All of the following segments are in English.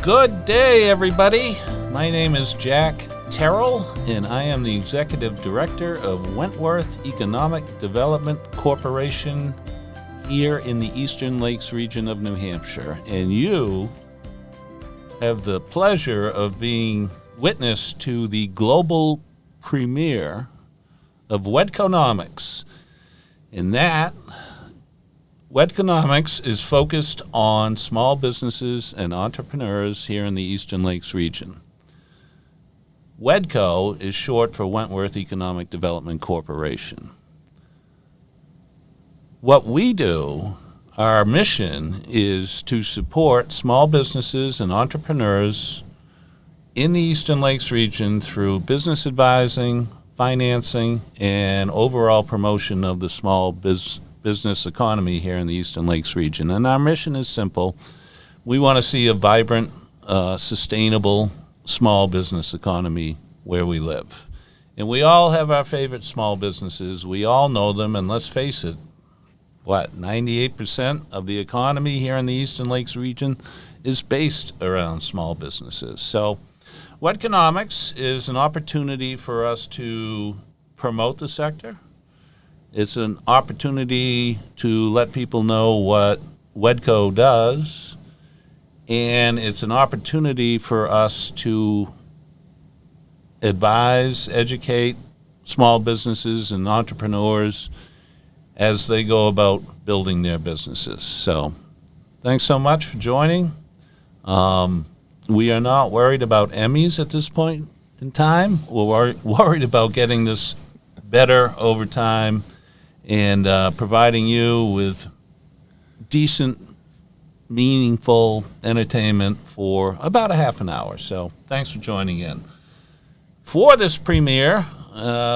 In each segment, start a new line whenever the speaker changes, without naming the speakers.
Good day, everybody. My name is Jack Terrill, and I am the Executive Director of Wentworth Economic Development Corporation here in the Eastern Lakes region of New Hampshire. And you have the pleasure of being witness to the global premiere of WEDCOnomics. In that, WEDCOnomics is focused on small businesses and entrepreneurs here in the Eastern Lakes region. WEDCO is short for Wentworth Economic Development Corporation. What we do, our mission, is to support small businesses and entrepreneurs in the Eastern Lakes region through business advising, financing, and overall promotion of the small business economy here in the Eastern Lakes region. And our mission is simple. We want to see a vibrant, sustainable, small business economy where we live. And we all have our favorite small businesses. We all know them, and let's face it, 98% of the economy here in the Eastern Lakes region is based around small businesses. So WEDCOnomics is an opportunity for us to promote the sector. It's an opportunity to let people know what WEDCO does, and it's an opportunity for us to advise, educate small businesses and entrepreneurs as they go about building their businesses. So thanks so much for joining. We are not worried about Emmys at this point in time. We're worried about getting this better over time and providing you with decent, meaningful entertainment for about a half an hour. So thanks for joining in. For this premiere,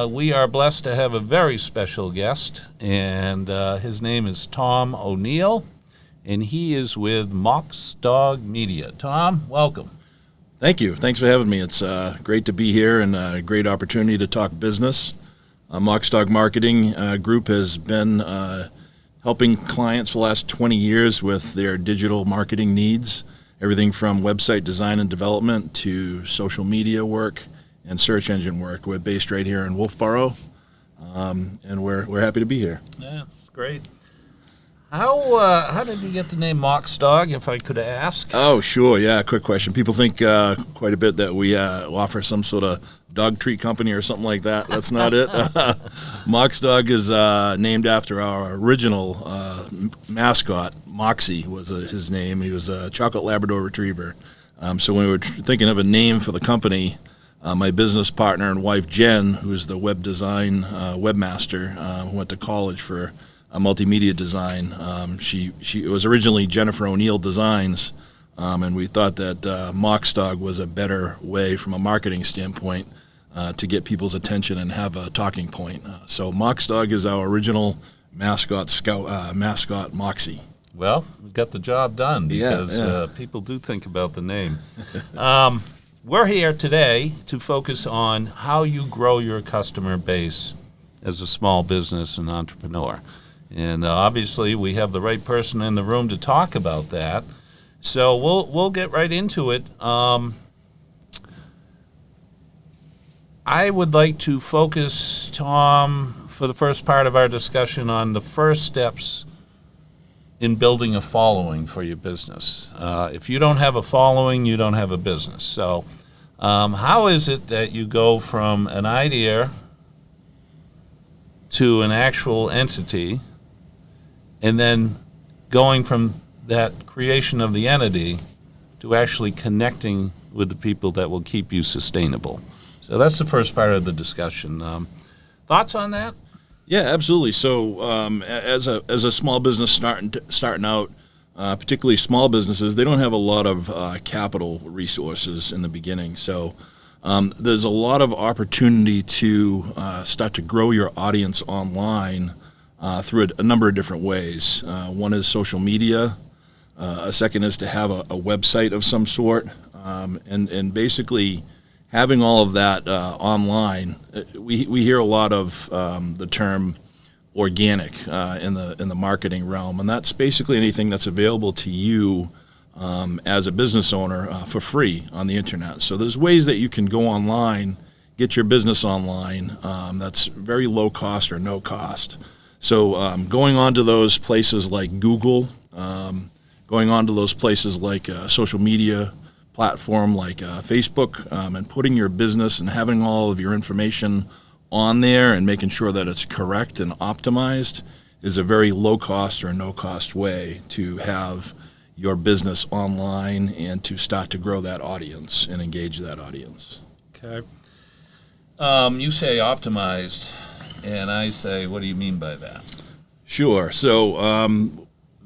we are blessed to have a very special guest, and his name is Tom O'Neill, and he is with MoxDog Media. Tom, welcome.
Thank you. Thanks for having me. It's great to be here and a great opportunity to talk business. MoxDog Marketing Group has been helping clients for the last 20 years with their digital marketing needs, everything from website design and development to social media work and search engine work. We're based right here in Wolfeboro, and we're happy to be here.
Yeah, it's great. How did you get the name MoxDog, if I could ask?
Oh, sure. Yeah, quick question. People think quite a bit that we offer some sort of dog treat company or something like that. That's not it. MoxDog is named after our original mascot. Moxie was his name. He was a chocolate Labrador retriever. So when we were thinking of a name for the company, my business partner and wife, Jen, who's the web design webmaster, who went to college for multimedia design. It was originally Jennifer O'Neill Designs, and we thought that MoxDog was a better way from a marketing standpoint to get people's attention and have a talking point. So MoxDog is our original mascot, mascot Moxie.
Well, we got the job done because people do think about the name. We're here today to focus on how you grow your customer base as a small business and entrepreneur. And obviously, we have the right person in the room to talk about that. So we'll get right into it. I would like to focus, Tom, for the first part of our discussion on the first steps in building a following for your business. If you don't have a following, you don't have a business. So how is it that you go from an idea to an actual entity, and then going from that creation of the entity to actually connecting with the people that will keep you sustainable? So that's the first part of the discussion. Thoughts on that?
Yeah, absolutely. So as a small business starting out, particularly small businesses, they don't have a lot of capital resources in the beginning. So there's a lot of opportunity to start to grow your audience online through a number of different ways. One is social media. A second is to have a website of some sort. And basically having all of that online, we hear a lot of the term organic in the marketing realm, and that's basically anything that's available to you as a business owner for free on the internet. So there's ways that you can go online, get your business online. That's very low cost or no cost. So going on to those places like Google, going on to those places like social media platform like Facebook, and putting your business and having all of your information on there and making sure that it's correct and optimized is a very low cost or no cost way to have your business online and to start to grow that audience and engage that audience.
Okay. You say optimized, and I say, what do you mean by that?
Sure. So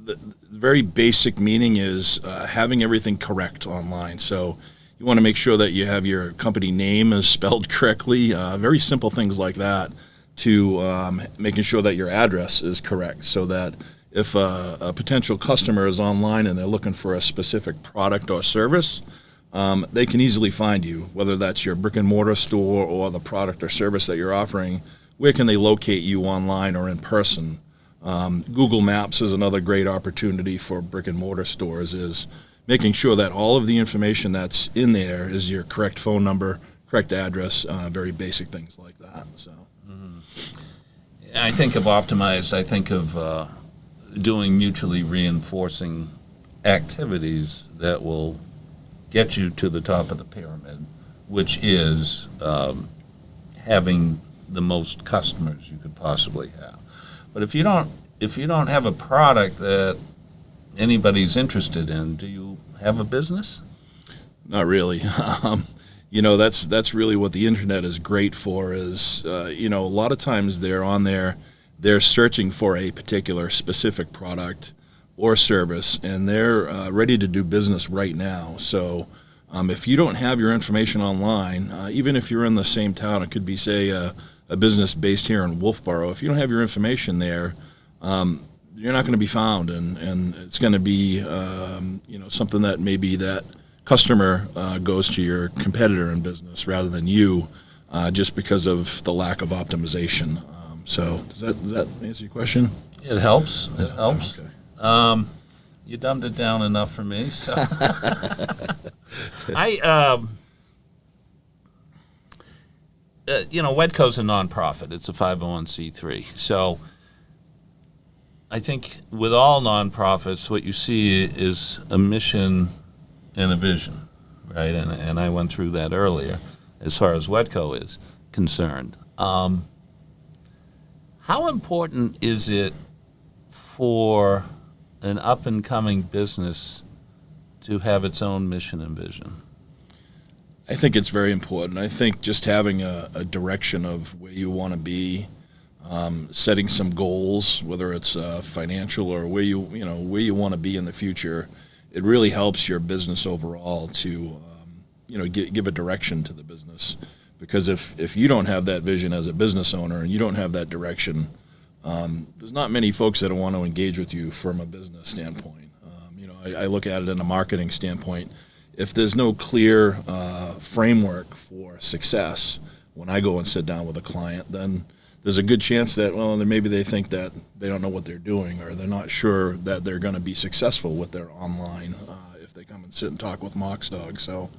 the very basic meaning is having everything correct online. So you want to make sure that you have your company name is spelled correctly, very simple things like that, to making sure that your address is correct so that if a potential customer is online and they're looking for a specific product or service, they can easily find you, whether that's your brick and mortar store or the product or service that you're offering. Where can they locate you online or in person? Google Maps is another great opportunity for brick and mortar stores, is making sure that all of the information that's in there is your correct phone number, correct address, very basic things like that. So,
I think of optimized, I think of doing mutually reinforcing activities that will get you to the top of the pyramid, which is having the most customers you could possibly have. But if you don't have a product that anybody's interested in, do you have a business?
Not really. That's really what the internet is great for. Is a lot of times they're on there, they're searching for a particular specific product or service, and they're ready to do business right now. So if you don't have your information online, even if you're in the same town, it could be, say, a business based here in Wolfeboro. If you don't have your information there, you're not going to be found, and it's going to be something that maybe that customer goes to your competitor in business rather than you, just because of the lack of optimization. So does that answer your question?
It helps. It helps.
Okay.
You dumbed it down enough for me. So WEDCO's a nonprofit. It's a 501c3. So I think with all nonprofits, what you see is a mission and a vision, right? And I went through that earlier as far as WEDCO is concerned. How important is it for an up-and-coming business to have its own mission and vision?
I think it's very important. I think just having a direction of where you want to be, setting some goals, whether it's financial or where you want to be in the future, it really helps your business overall to give a direction to the business. Because if you don't have that vision as a business owner and you don't have that direction, there's not many folks that want to engage with you from a business standpoint. I look at it in a marketing standpoint. If there's no clear framework for success when I go and sit down with a client, then there's a good chance that, maybe they think that they don't know what they're doing, or they're not sure that they're going to be successful with their online if they come and sit and talk with MoxDog. So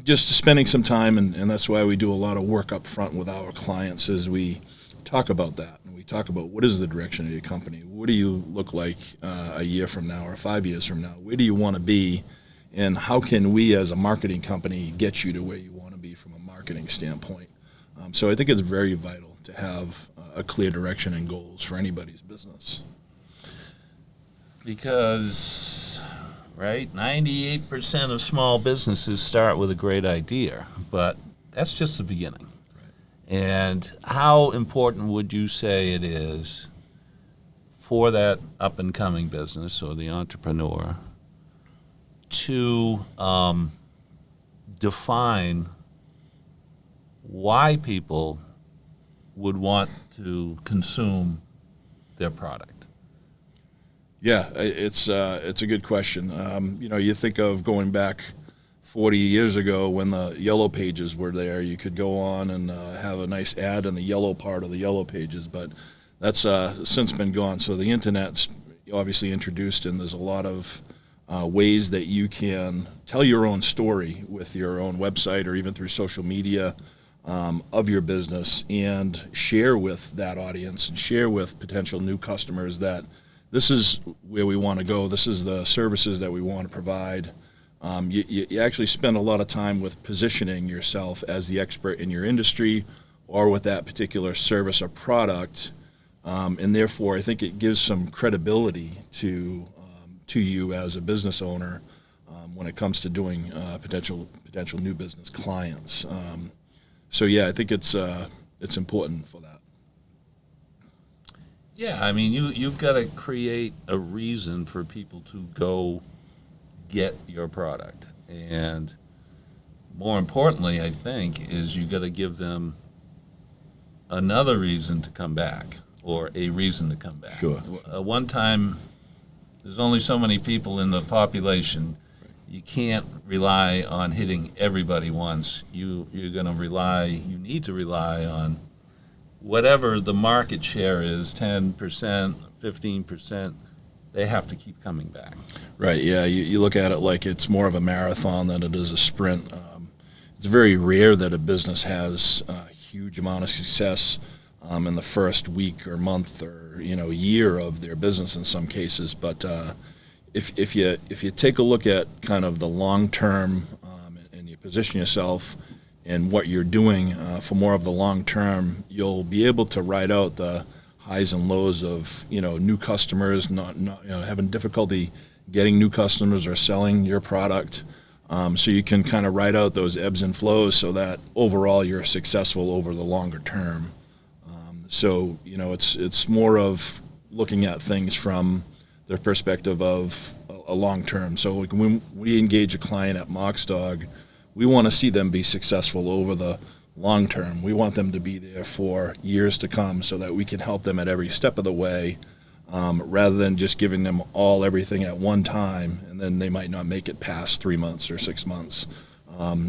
just spending some time, and that's why we do a lot of work up front with our clients, is we talk about that. And we talk about what is the direction of your company? What do you look like a year from now or 5 years from now? Where do you want to be? And how can we as a marketing company get you to where you want to be from a marketing standpoint? So I think it's very vital to have a clear direction and goals for anybody's business.
Because, right, 98% of small businesses start with a great idea, but that's just the beginning. Right. And how important would you say it is for that up-and-coming business or the entrepreneur to define why people would want to consume their product?
Yeah, it's a good question. You think of going back 40 years ago when the yellow pages were there. You could go on and have a nice ad in the yellow part of the yellow pages, but that's since been gone. So the internet's obviously introduced, and there's a lot of ways that you can tell your own story with your own website or even through social media of your business, and share with that audience and share with potential new customers that this is where we want to go. This is the services that we want to provide. You actually spend a lot of time with positioning yourself as the expert in your industry or with that particular service or product, and therefore I think it gives some credibility to you as a business owner when it comes to doing potential new business clients. So yeah, I think it's important for that.
Yeah, I mean, you've got to create a reason for people to go get your product. And more importantly, I think, is you got to give them another reason to come back, or a reason to come back.
Sure.
One time, there's only so many people in the population. You can't rely on hitting everybody once. You need to rely on whatever the market share is, 10%, 15%, they have to keep coming back.
Right, yeah, you look at it like it's more of a marathon than it is a sprint. It's very rare that a business has a huge amount of success in the first week or month or year of their business in some cases. But if you take a look at kind of the long term and you position yourself and what you're doing for more of the long term, you'll be able to ride out the highs and lows of new customers, not having difficulty getting new customers or selling your product. So you can kind of ride out those ebbs and flows so that overall you're successful over the longer term. So it's more of looking at things from the perspective of a long term. So when we engage a client at MoxDog, we want to see them be successful over the long term. We want them to be there for years to come so that we can help them at every step of the way, rather than just giving them everything at one time, and then they might not make it past 3 months or 6 months.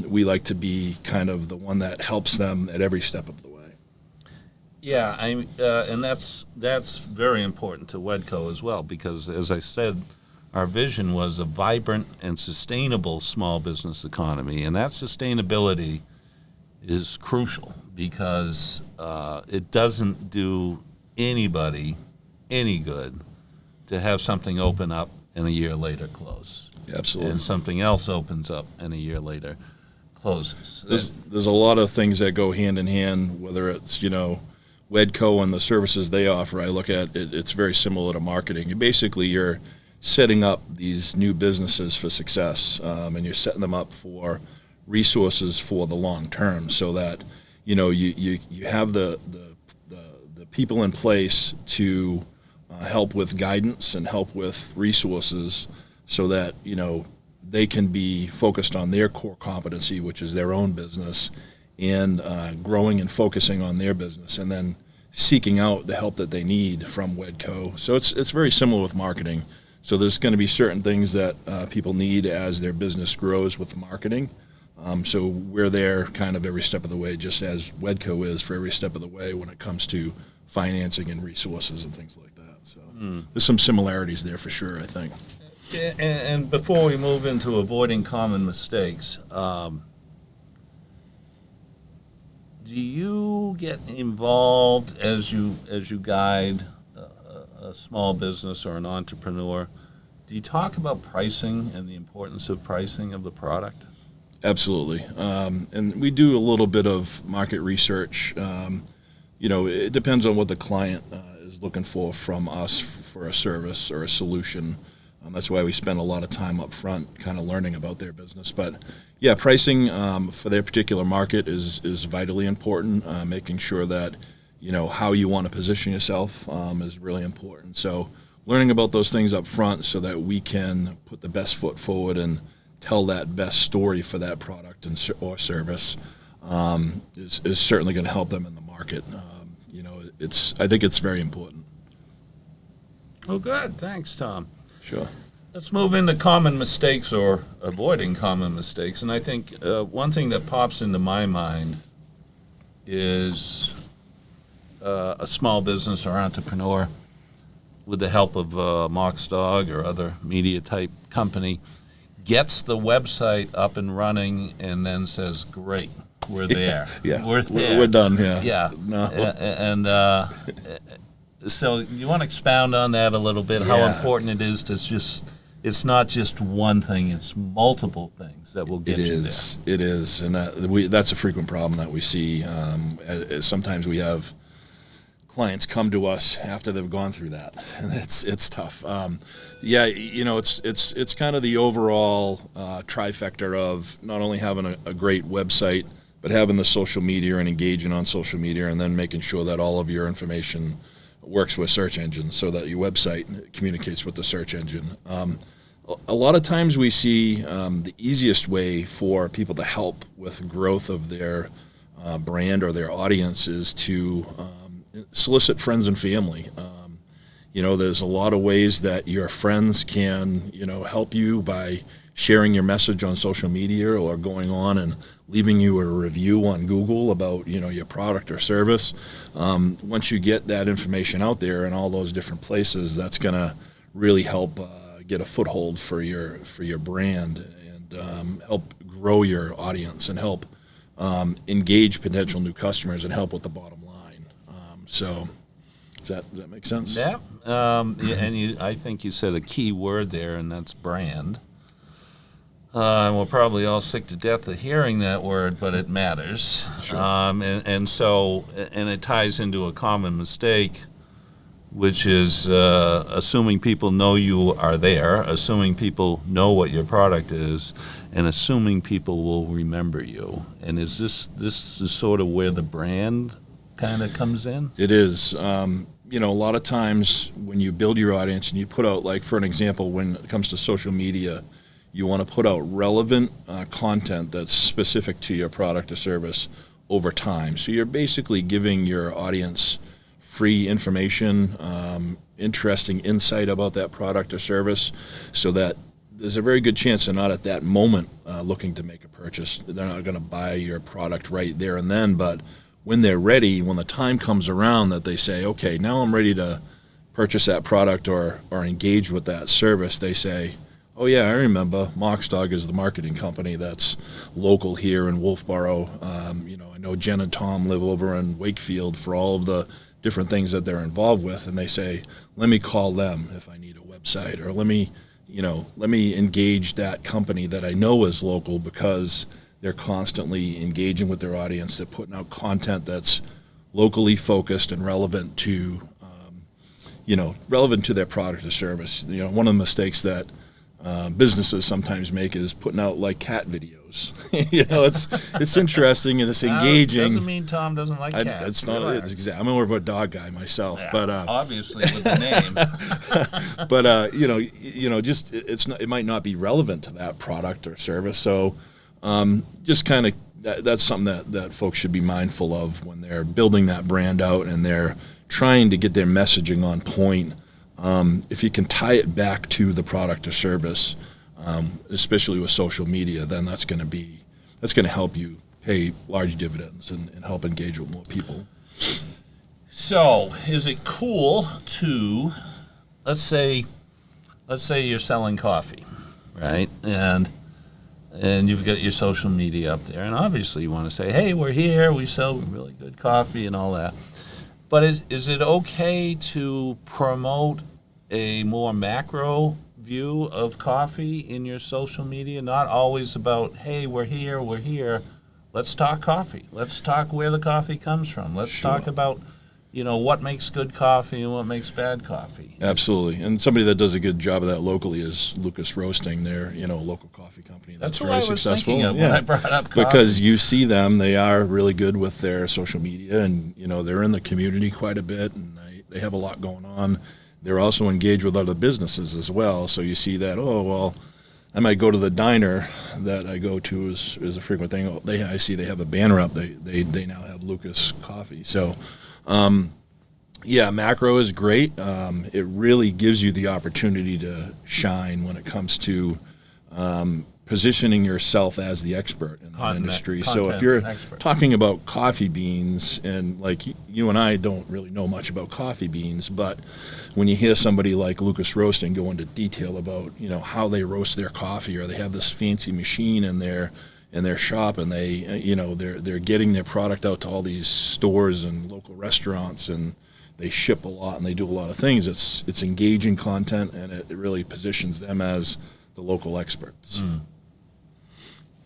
We like to be kind of the one that helps them at every step of the way.
Yeah, and that's very important to WEDCO as well, because as I said, our vision was a vibrant and sustainable small business economy, and that sustainability is crucial because it doesn't do anybody any good to have something open up and a year later close.
Absolutely.
And something else opens up and a year later closes.
There's a lot of things that go hand in hand, whether it's WEDCO and the services they offer. I look at it, it's very similar to marketing. You're setting up these new businesses for success, and you're setting them up for resources for the long term, so that you have the people in place to help with guidance and help with resources, so that they can be focused on their core competency, which is their own business, and growing and focusing on their business, and then seeking out the help that they need from WEDCO. So it's very similar with marketing. So there's going to be certain things that people need as their business grows with marketing. So we're there kind of every step of the way, just as WEDCO is for every step of the way when it comes to financing and resources and things like that. So there's some similarities there for sure, I think.
And before we move into avoiding common mistakes, do you get involved as you guide a small business or an entrepreneur? Do you talk about pricing and the importance of pricing of the product?
Absolutely. And we do a little bit of market research. It depends on what the client is looking for from us for a service or a solution. That's why we spend a lot of time up front kind of learning about their business. But yeah, pricing for their particular market is vitally important. Making sure that how you want to position yourself is really important. So learning about those things up front so that we can put the best foot forward and tell that best story for that product or service is certainly going to help them in the market. I think it's very important.
Oh, good. Thanks, Tom.
Sure.
Let's move into common mistakes or avoiding common mistakes. And I think one thing that pops into my mind is a small business or entrepreneur with the help of MoxDog or other media type company, gets the website up and running and then says, great, we're there.
Yeah,
We're there.
We're done, yeah.
Yeah.
No.
And so you want to expound on that a little bit, how important it is to just, it's not just one thing, it's multiple things that will get you there.
It is, and that's a frequent problem that we see. Sometimes we have clients come to us after they've gone through that, and it's tough. It's kind of the overall trifecta of not only having a great website, but having the social media and engaging on social media, and then making sure that all of your information works with search engines so that your website communicates with the search engine. A lot of times we see the easiest way for people to help with growth of their brand or their audience is to solicit friends and family. There's a lot of ways that your friends can, help you by sharing your message on social media or going on and leaving you a review on Google about, your product or service. Once you get that information out there in all those different places, that's going to really help get a foothold for your brand and help grow your audience and help engage potential new customers and help with the bottom line. So does that make sense?
Yeah. And I think you said a key word there, and that's brand. And we're probably all sick to death of hearing that word, but it matters.
Sure.
And it ties into a common mistake, which is assuming people know you are there, assuming people know what your product is, and assuming people will remember you. And is this is sort of where the brand kind of comes in?
It is. A lot of times when you build your audience and you put out, like for an example, when it comes to social media, you want to put out relevant content that's specific to your product or service over time. So you're basically giving your audience free information, interesting insight about that product or service, so that there's a very good chance they're not at that moment looking to make a purchase. They're not going to buy your product right there and then, but when they're ready, when the time comes around that they say, okay, now I'm ready to purchase that product or engage with that service, they say, oh yeah, I remember MoxDog is the marketing company that's local here in Wolfeboro. I know Jen and Tom live over in Wakefield for all of the different things that they're involved with, and they say, let me call them if I need a website, or let me engage that company that I know is local because they're constantly engaging with their audience. They're putting out content that's locally focused and relevant to their product or service. One of the mistakes that businesses sometimes make is putting out like cat videos. It's interesting and it's engaging.
Doesn't mean Tom doesn't like cats.
It's not. It's exactly. I'm more of a dog guy myself,
yeah,
but
obviously with the name.
But just it's not. It might not be relevant to that product or service. So, just kind of that's something that folks should be mindful of when they're building that brand out and they're trying to get their messaging on point. If you can tie it back to the product or service, especially with social media, then that's going to help you pay large dividends and help engage with more people.
So, is it cool to, let's say you're selling coffee, right? And you've got your social media up there, and obviously you want to say, hey, we're here, we sell really good coffee and all that. But is it okay to promote a more macro view of coffee in your social media? Not always about, hey, we're here. Let's talk coffee. Let's talk where the coffee comes from. Let's talk about, what makes good coffee and what makes bad coffee.
Absolutely. And somebody that does a good job of that locally is Lucas Roasting. They're, a local coffee company that's very successful.
Thinking of when I brought up coffee.
Because you see them, they are really good with their social media, and, they're in the community quite a bit, and they have a lot going on. They're also engaged with other businesses as well. So you see that, I might go to the diner that I go to is a frequent thing. I see they have a banner up. They now have Lucas Coffee. So, macro is great. It really gives you the opportunity to shine when it comes to, positioning yourself as the expert in that industry. So if
content
you're
expert.
talking about coffee beans, and like you and I don't really know much about coffee beans, but when you hear somebody like Lucas Roasting go into detail about, you know, how they roast their coffee, or they have this fancy machine in their shop, and they, you know, they're getting their product out to all these stores and local restaurants, and they ship a lot and they do a lot of things. It's engaging content, and it really positions them as the local experts.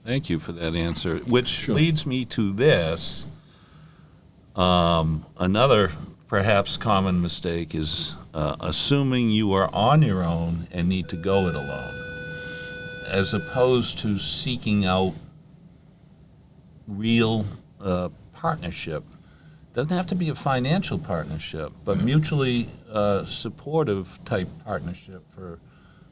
Thank you for that answer, which leads me to this. Another perhaps common mistake is assuming you are on your own and need to go it alone, as opposed to seeking out real partnership. Doesn't have to be a financial partnership, but mutually supportive type partnership for,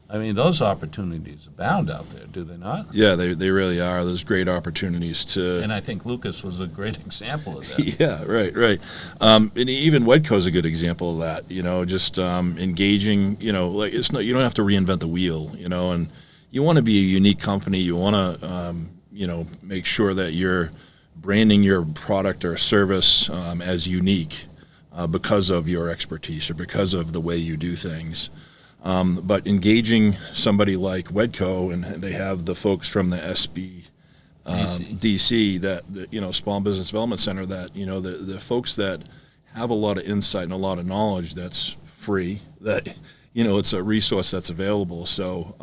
I mean, those opportunities abound out there, do they not?
Yeah, they really are. There's great opportunities to.
And I think Lucas was a great example of that.
Yeah, right. And even WEDCO is a good example of that. You know, just engaging. You know, like it's not, you don't have to reinvent the wheel. You know, and you want to be a unique company. You want to, you know, make sure that you're branding your product or service as unique because of your expertise or because of the way you do things. But engaging somebody like WEDCO, and they have the folks from the DC, that you know, Small Business Development Center, that, you know, the folks that have a lot of insight and a lot of knowledge that's free, that, you know, it's a resource that's available. So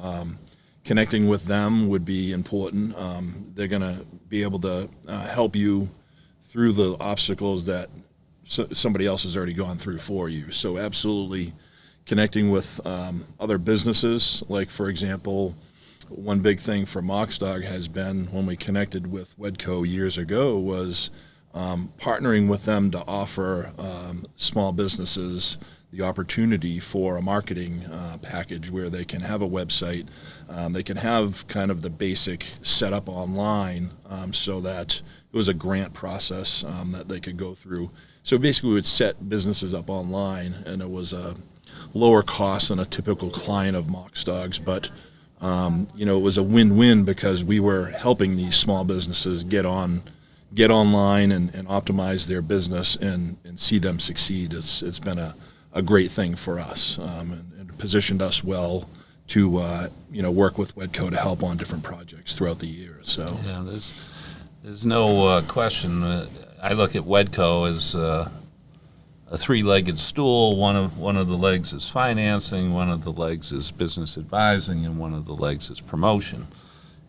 connecting with them would be important. They're going to be able to help you through the obstacles that somebody else has already gone through for you. So absolutely connecting with other businesses. Like, for example, one big thing for MoxDog has been, when we connected with WEDCO years ago, was partnering with them to offer small businesses the opportunity for a marketing package where they can have a website, they can have kind of the basic setup online, so that it was a grant process that they could go through. So basically we would set businesses up online, and it was a lower cost than a typical client of MoxDog's, but you know, it was a win-win because we were helping these small businesses get online and optimize their business and see them succeed. It's been a great thing for us, and positioned us well to you know, work with WEDCO to help on different projects throughout the year. So
yeah, there's no question. I look at WEDCO as a three-legged stool. One of the legs is financing, one of the legs is business advising, and one of the legs is promotion.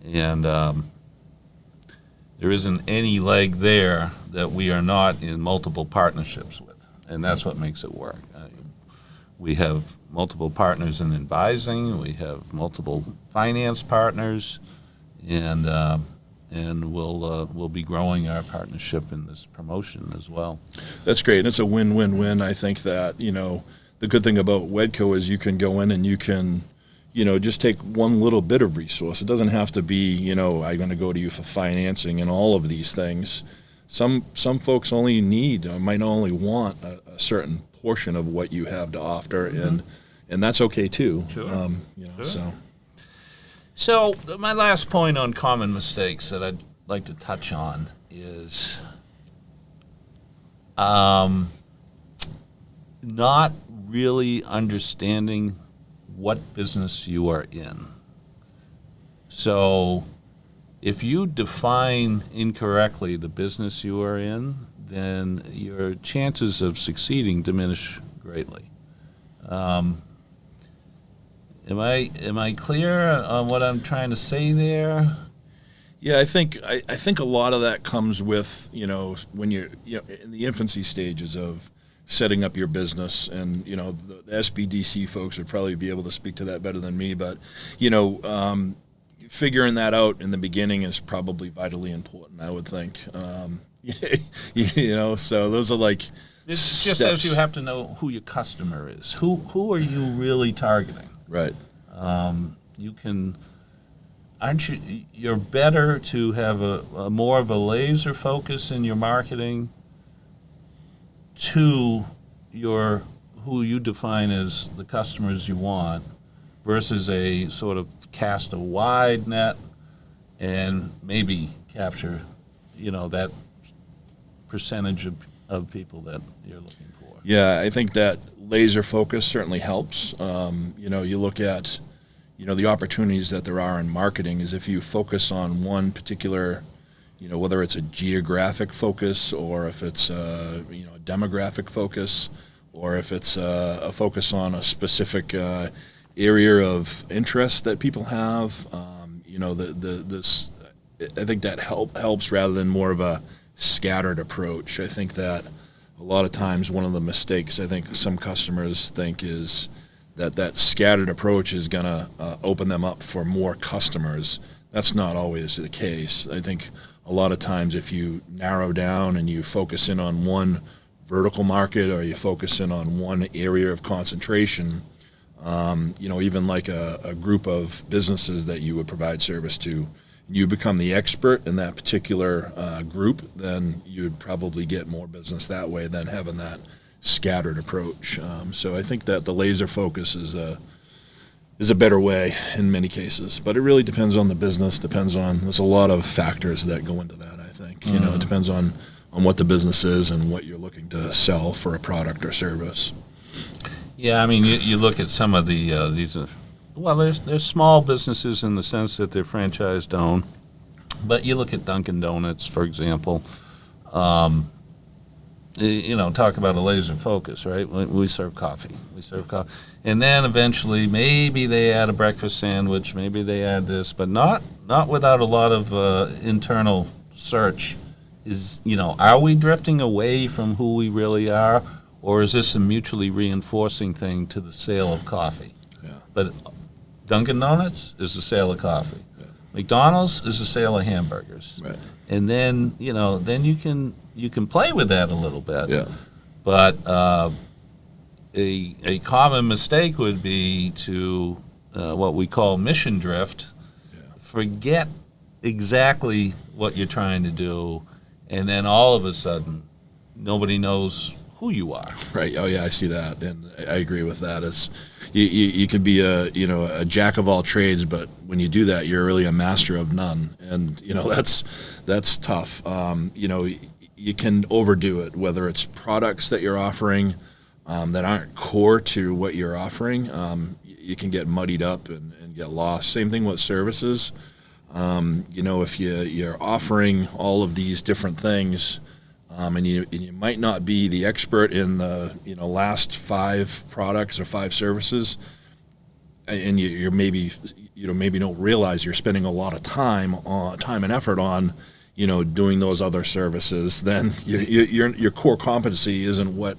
And there isn't any leg there that we are not in multiple partnerships with, and that's what makes it work. We have multiple partners in advising, we have multiple finance partners, and we'll be growing our partnership in this promotion as well.
that's great, and it's a win-win-win. I think that, you know, the good thing about WEDCO is you can go in and you can, you know, just take one little bit of resource. It doesn't have to be, you know, I'm going to go to you for financing and all of these things. Some folks only need, might only want a certain portion of what you have to offer, and that's okay too.
Sure.
You know,
Sure. So my last point on common mistakes that I'd like to touch on is not really understanding what business you are in. So if you define incorrectly the business you are in, then your chances of succeeding diminish greatly. Am I clear on what I'm trying to say there?
Yeah, I think a lot of that comes with, you know, when you're, you know, in the infancy stages of setting up your business, and, you know, the SBDC folks would probably be able to speak to that better than me, but, you know, figuring that out in the beginning is probably vitally important, I would think. You know, so those are like
It's just as you have to know who your customer is. Who are you really targeting?
Right.
You're better to have a more of a laser focus in your marketing to who you define as the customers you want, versus a sort of cast a wide net and maybe capture, that percentage of people that you're looking for.
Yeah, I think that laser focus certainly helps. You look at, the opportunities that there are in marketing is if you focus on one particular, whether it's a geographic focus or if it's a demographic focus or if it's a focus on a specific area of interest that people have. I think that helps rather than more of a scattered approach. I think that a lot of times one of the mistakes I think some customers think is that scattered approach is going to open them up for more customers. That's not always the case. I think a lot of times if you narrow down and you focus in on one vertical market or you focus in on one area of concentration, even like a group of businesses that you would provide service to, you become the expert in that particular group, then you'd probably get more business that way than having that scattered approach. So I think that the laser focus is a better way in many cases, but it really depends on the business. There's a lot of factors that go into that. I think it depends on what the business is and what you're looking to sell for a product or service.
Yeah, I mean, you look at some of the they're small businesses in the sense that they're franchised owned, but you look at Dunkin' Donuts, for example. Talk about a laser focus, right? We serve coffee. And then eventually maybe they add a breakfast sandwich, maybe they add this, but not without a lot of internal search. Are we drifting away from who we really are, or is this a mutually reinforcing thing to the sale of coffee?
Yeah.
But Dunkin' Donuts is the sale of coffee.
Yeah.
McDonald's is the sale of hamburgers.
Right.
And then, then you can play with that a little bit.
Yeah.
But a common mistake would be to what we call mission drift.
Yeah.
Forget exactly what you're trying to do, and then all of a sudden, nobody knows who you are.
Right. Oh yeah, I see that, and I agree with that. It's you could be a jack of all trades, but when you do that, you're really a master of none, and that's tough. You can overdo it, whether it's products that you're offering that aren't core to what you're offering. You can get muddied up and get lost. Same thing with services. If you're offering all of these different things, and you might not be the expert in the last 5 products or 5 services, and you maybe don't realize you're spending a lot of time and effort on doing those other services, then your core competency isn't what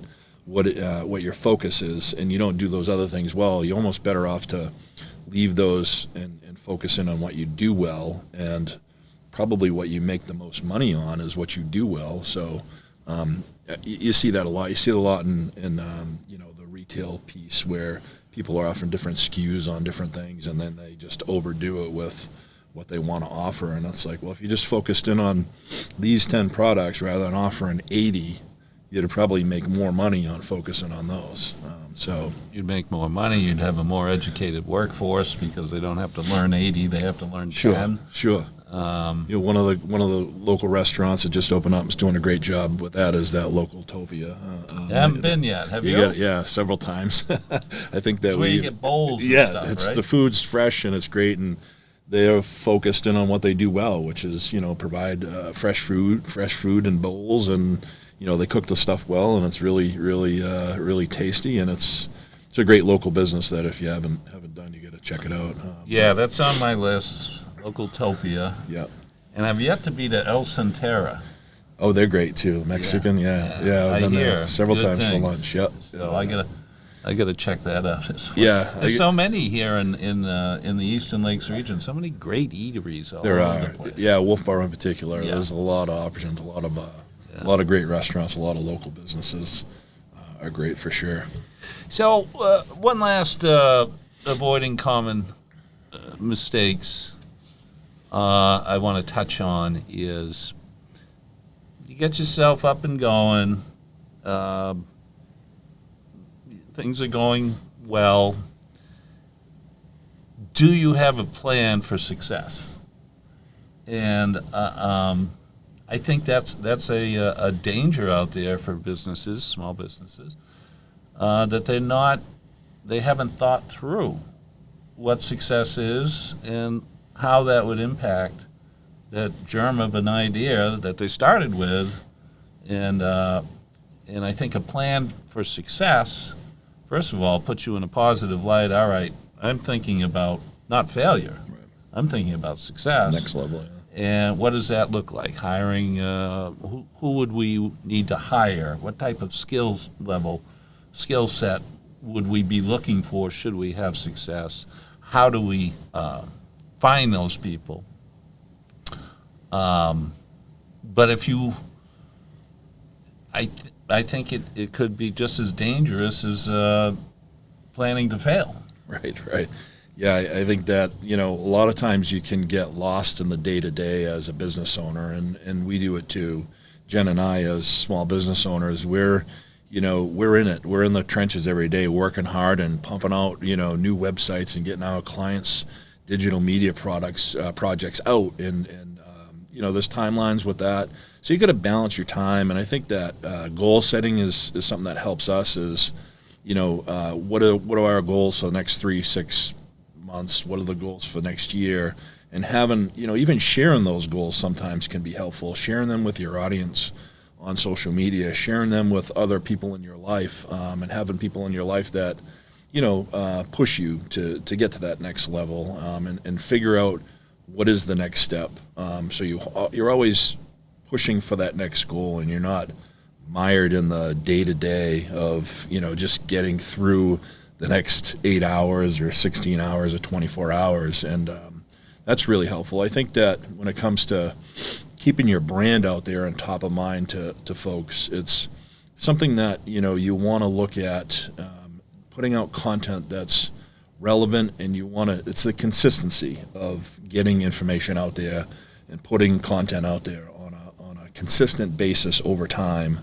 your focus is, and you don't do those other things well. You're almost better off to leave those and focus in on what you do well, and probably what you make the most money on is what you do well. So you see that a lot. You see it a lot in the retail piece where people are offering different SKUs on different things, and then they just overdo it with what they want to offer. And it's like, well, if you just focused in on these 10 products rather than offering 80, you'd probably make more money on focusing on those. So
you'd make more money. You'd have a more educated workforce because they don't have to learn 80; they have to learn 10.
Sure. One of the local restaurants that just opened up is doing a great job with that. Is that local Topia?
I haven't been yet. Have you?
Yeah, several times. I think that
it's where you get bowls. And stuff,
it's
right?
The food's fresh and it's great, and they're focused in on what they do well, which is provide fresh food and bowls, and they cook the stuff well, and it's really tasty, and it's a great local business that if you haven't done, you got to check it out.
Yeah, that's on my list. Local Topia.
Yeah.
And I've yet to be to El Centera.
Oh, they're great too. Mexican, yeah. I've been there several times for lunch. Yep.
So I gotta check that out as well.
Yeah.
There's so many here in the Eastern Lakes region. So many great eateries all over the place.
Yeah, Wolfeboro in particular.
Yeah.
There's a lot of options, a lot of great restaurants, a lot of local businesses are great for sure.
So one last avoiding common mistakes I want to touch on is you get yourself up and going, things are going well. Do you have a plan for success? And I think that's a danger out there for businesses, small businesses, that they haven't thought through what success is and how that would impact that germ of an idea that they started with. And I think a plan for success, first of all, puts you in a positive light. All right, I'm thinking about not failure.
Right.
I'm thinking about success.
Next level, yeah.
And what does that look like? Hiring, who would we need to hire? What type of skill set would we be looking for should we have success? How do we find those people? But if you, I think it could be just as dangerous as planning to fail.
Right. Yeah, I think that, a lot of times you can get lost in the day-to-day as a business owner, and we do it too. Jen and I, as small business owners, we're in it. We're in the trenches every day working hard and pumping out, new websites and getting our clients' digital media projects out. And there's timelines with that. So you got to balance your time. And I think that goal setting is something that helps us is, what are our goals for the next 3-6 months? What are the goals for next year? And having, even sharing those goals sometimes can be helpful. Sharing them with your audience on social media, sharing them with other people in your life, and having people in your life that, push you to get to that next level, and figure out what is the next step. So you're always pushing for that next goal, and you're not mired in the day-to-day of, just getting through the next 8 hours or 16 hours or 24 hours. And that's really helpful. I think that when it comes to keeping your brand out there and top of mind to folks, it's something that, you want to look at, putting out content that's relevant, and it's the consistency of getting information out there and putting content out there on a consistent basis over time,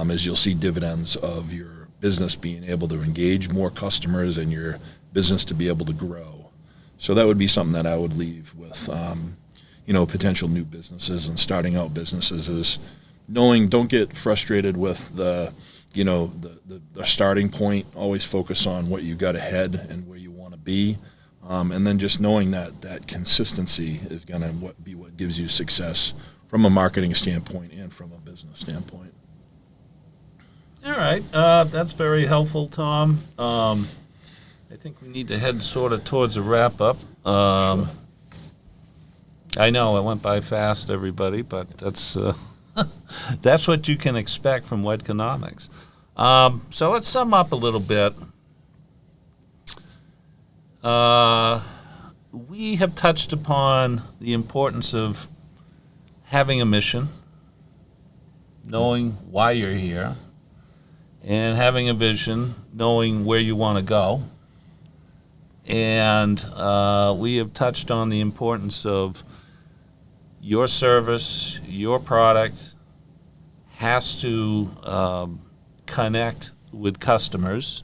as you'll see dividends of your business being able to engage more customers and your business to be able to grow. So that would be something that I would leave with, potential new businesses and starting out businesses, is knowing, don't get frustrated with the starting point. Always focus on what you got ahead and where you want to be. And then just knowing that consistency is going to be what gives you success from a marketing standpoint and from a business standpoint.
All right. That's very helpful, Tom. I think we need to head sort of towards a wrap-up.
Sure.
I know it went by fast, everybody, but that's that's what you can expect from WEDCOnomics. So let's sum up a little bit. We have touched upon the importance of having a mission, knowing why you're here, and having a vision, knowing where you want to go. And we have touched on the importance of your service, your product has to connect with customers.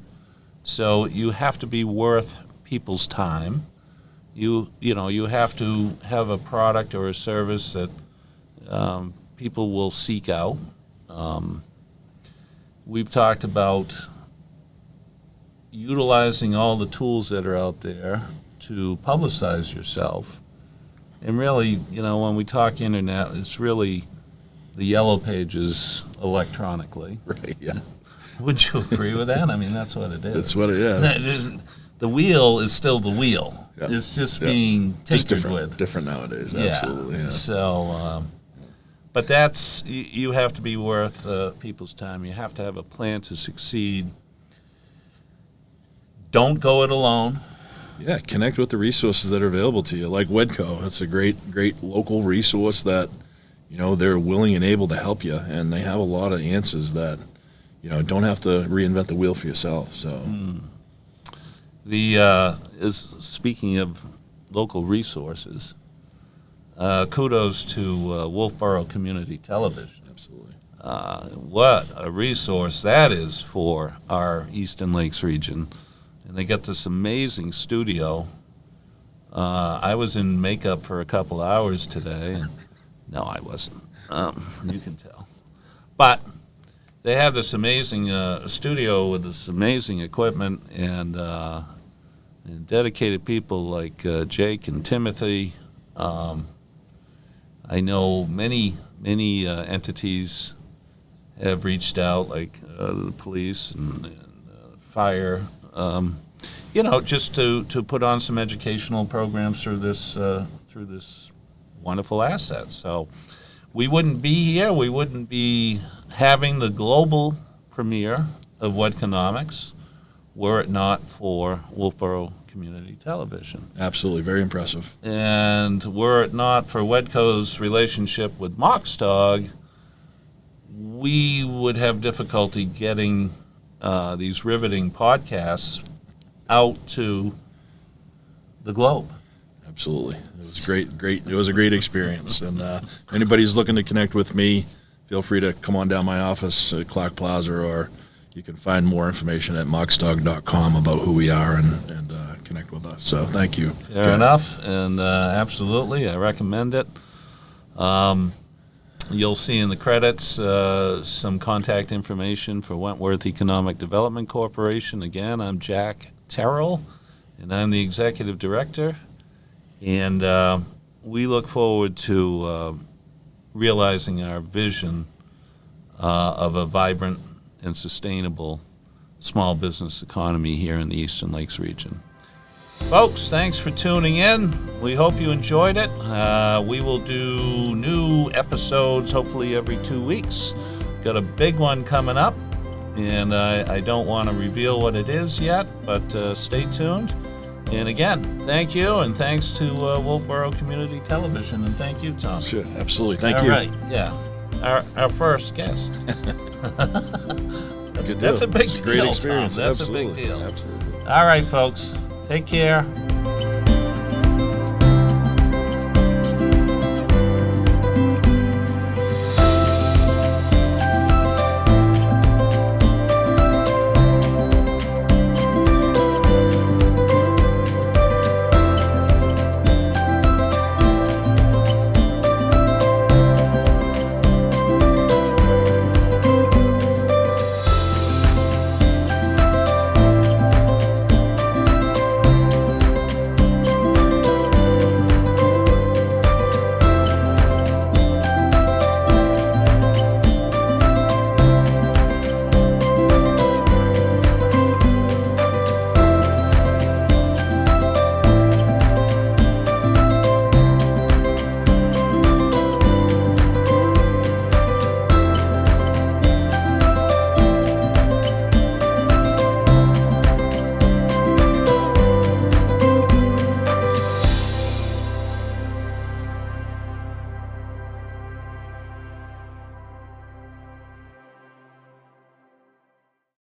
So you have to be worth people's time. You have to have a product or a service that people will seek out. We've talked about utilizing all the tools that are out there to publicize yourself. And really, when we talk internet, it's really the yellow pages electronically.
Right, yeah.
Would you agree with that? I mean, that's what it is.
That's what it is.
The wheel is still the wheel.
Yeah.
It's just being tinkered with.
Different nowadays,
Yeah.
absolutely. Yeah.
So, but you have to be worth people's time. You have to have a plan to succeed. Don't go it alone.
Yeah, connect with the resources that are available to you, like WEDCO. It's a great local resource that, they're willing and able to help you, and they have a lot of answers that, don't have to reinvent the wheel for yourself. So,
speaking of local resources, kudos to Wolfeboro Community Television.
absolutely.
What a resource that is for our Eastern Lakes region. And they got this amazing studio I was in makeup for a couple hours today. And no, I wasn't. You can tell. But they have this amazing studio with this amazing equipment and dedicated people like Jake and Timothy. I know many entities have reached out, like the police and fire, just to put on some educational programs through this wonderful asset. So we wouldn't be here. We wouldn't be having the global premiere of WEDCOnomics were it not for Wolfeboro Community Television.
Absolutely, very impressive.
And were it not for WEDCO's relationship with MoxDog, we would have difficulty getting these riveting podcasts out to the globe.
Absolutely. It was great. It was a great experience. And anybody's looking to connect with me, feel free to come on down my office at Clark Plaza, or you can find more information at moxdog.com about who we are and connect with us. So thank you.
Fair enough. And absolutely, I recommend it. You'll see in the credits some contact information for Wentworth Economic Development Corporation. Again, I'm Jack Terrill, and I'm the executive director. And we look forward to realizing our vision of a vibrant and sustainable small business economy here in the Eastern Lakes region. Folks, thanks for tuning in. We hope you enjoyed it. We will do new episodes hopefully every 2 weeks. Got a big one coming up, and I don't want to reveal what it is yet, but stay tuned. And again, thank you, and thanks to Wolfeboro Community Television, and thank you, Tom.
Sure, absolutely. Thank you.
All right, yeah. Our first guest. That's a big deal.
Great experience.
Tom. That's
absolutely.
a big deal.
Absolutely.
All right, folks. Take care.